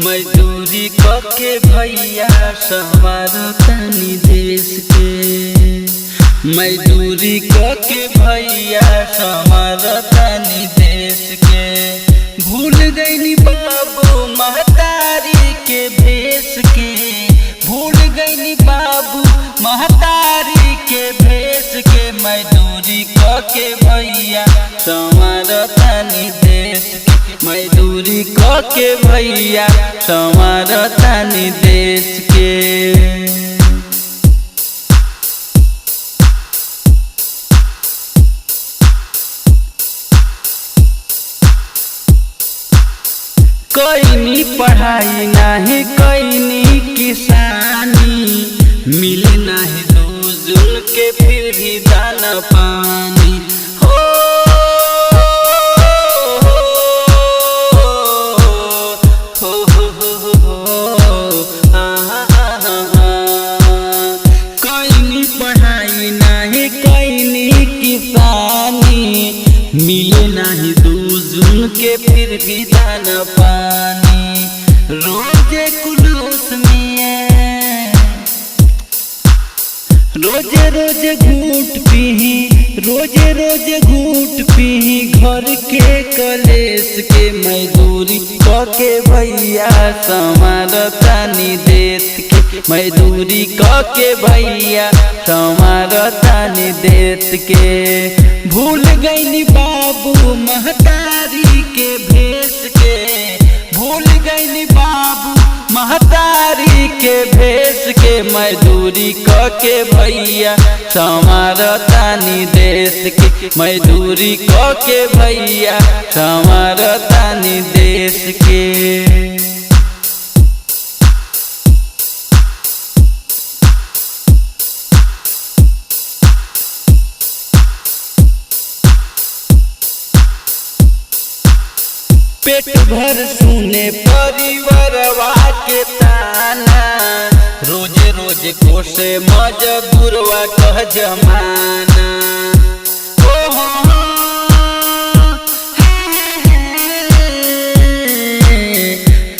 मजदूरी करके भैया संवारो तनी देश के। मजदूरी करके भैया संवारो तनी देश के। भूल गईनी बाबू महतारी के भेष के। भूल गईनी बाबू महतारी के भेष के। मजदूरी करके भैया संवारो तनी देश के। मजदूरी करके भैया संवारो तनी देश के। कईनी पढ़ाई नाही कईनी किसानी, मिले नाही दूजुल के फिर भी दाना पानी। हो कईनी पढ़ाई नाही कईनी किसानी, मिले नाही दूजुल के फिर भी दाना पानी। रोजे कुलूस में रोजे रोजे घूट पीही, रोजे रोजे घूट पीही घर के कलेश के। मजदूरी करके भैया संवारो तनी देश के। मजदूरी करके भैया संवारो तनी देश के। भूल गईनी बाबू महतारी के भेष के। भूल गईनी बाबू महतारी के भेष के। मजदूरी करके भैया संवारो तनी देश के। मजदूरी करके भैया संवारो तनी देश के। पेट भर सुने परिवारवा के ताना, रोजे रोजे कोसे मजदूरवा कह जमाना।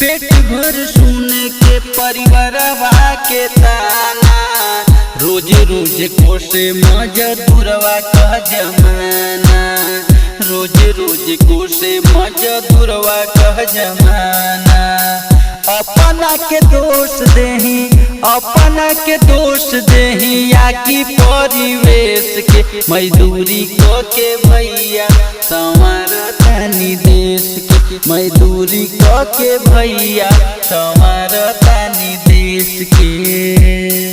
पेट भर सुने के परिवारवा के ताना, रोजे रोजे कोसे मजदूरवा कह जमाना। रोजे रोजे कोसे मजदूरवा कह जमाना। अपना के दोष देही, अपना के दोष देही या कि परिवेश के। मजदूरी करके भैया संवारो तनी देश के। मजदूरी करके भैया संवारो तनी देश के।